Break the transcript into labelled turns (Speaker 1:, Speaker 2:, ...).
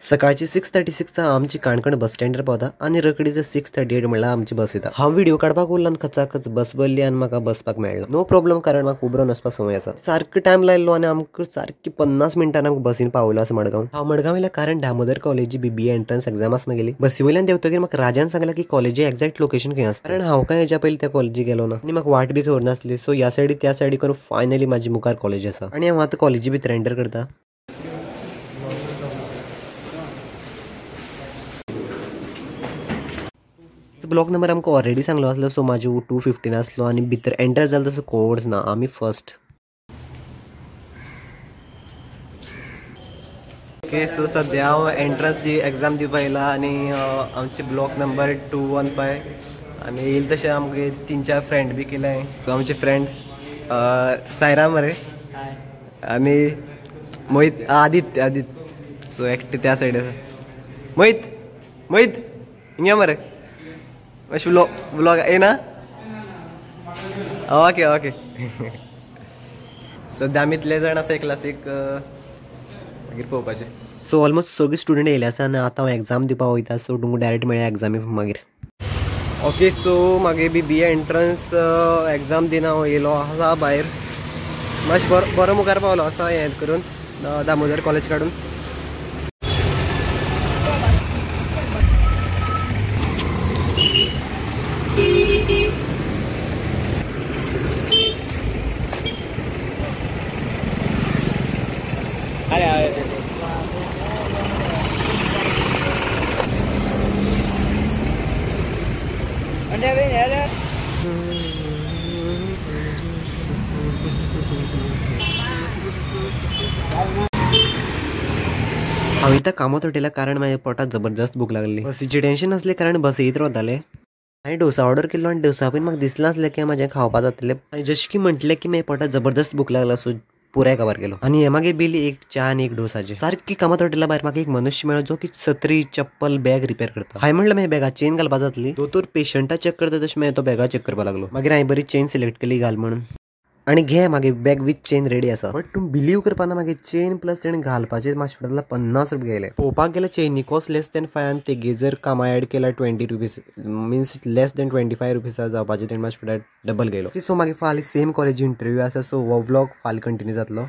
Speaker 1: सकाळची 6:36 आमची काणकोण बस स्टँडर पावता आणि रकडीच 6:38 म्हणल्यार आमची बस येता। हांव व्हिडिओ काडपाक उरलो आनी खचाखच बस भरली आनी म्हाका बसपाक मेळ्ळो। नो प्रॉब्लम, कारण म्हाका उबरोवन वचपाक संवय आसा। सारको टायम लायलो आनी आमकां सारकी 50 मिनटांनी आमकां बसीन पावयलो आसा मडगांव। हांव मडगांव येयल्या कारण दामोदर कॉलेजी BBA एंट्रन्स एग्जाम आसा म्हगेली। बसी वयल्यान देंवतकीर म्हाका राजान सांगलें की कॉलेजी एक्झॅक्ट लोकेशन खंय आसा, कारण हांव काय हेच्या पयलीं त्या कॉलेजी गेलो ना आनी म्हाका वाट बी खबर नासली। सो ह्या सायडी त्या सायडी करून फायनली म्हाजी मुखार कॉलेज आसा आनी हांव आतां कॉलेजी भितर एंटर करता। ब्लॉक नंबर आमकां ऑलरेडी सांगलो आसलो, सो म्हाजो 2:15 आसलो आनी भितर एंटर जालो तसो कोड्स ना, आमी फर्स्ट। ओके, सो सद्या हांव एंट्रन्स एग्जाम दिवपाक येयला आनी आमचे ब्लॉक नंबर 215 आनी येयले तशें आमगे 3-4 फ्रेंड बी केल्याय। आमचे फ्रेंड सायराम मरे आनी मोहित, आदित्य सो एकटे त्या सायडीर मोहित हिंगा मरे मातशें व्लॉग येना। ओके सद्या आमी इतले जाण आसा क्लासीक, मागीर पळोवपाचें। सो ऑलमोस्ट सगळे स्टुडंट येयले आसा आनी आतां हांव एग्जाम दिवपाक वयता। सो तुमकां डायरेक्ट मेळया एग्जामी मागीर। ओके, सो मागे BBA एंट्रन्स एग्जाम दिवन हांव येयलो आसा भायर। मातशें बरो मुखार पावलो आसा हें करून दामोदर कॉलेज काडून। हांव इथं कामात उठयल्या कारण म्हाज्या पोटात जबरदस्त भूक लागली। बसीचें टेन्शन आसलें कारण बस येयत रावतालें। हांवें डोसा ऑर्डर केल्लो आनी डोसा बीन म्हाका दिसलें नासलें की म्हाजें खावपा जातलें। हांवें जशें की म्हटलें की म्हाज्या पोटात जबरदस्त भूक लागला, सो पुराय काबार केलो आनी हें मागीर बिल एक च्या आनी एक डोसाचें। सारकी कामात उठयल्या भायर म्हाका एक मनुश्य मेळ्ळो जो की छत्री, चप्पल, बॅग रिपेर करता। हांवें म्हणलें म्हाज्या बॅगाक चेन घालपा जातली। दोतोर पेशंटा चेक करता तशें मागीर तो बॅगा चेक करपा लागलो। मागीर हांवें बरी चेन सिलेक्ट केली घाल म्हणून, आनी घे मागे बॅग विथ चेन रेडी आसा। बट तूं बिलीव करपाना मागे चेन प्लस तेणें घालपाचे म्हाजे फुड्यान 50 रुपया गेले। पळोवपाक गेल्यार चेनी कॉस्ट लेस दॅन 5 आनी तेगे जर कामा एड केल्यार 20 rupees, mince less than 25 rupees जावपाचे। तेणें म्हाजे फुड्यान डबल गेलो। सो मागीर फाल्यां सेम कॉलेजी इंटरव्यू आसा, सो हो व्लॉग फाल्यां कंटिन्यू जातलो।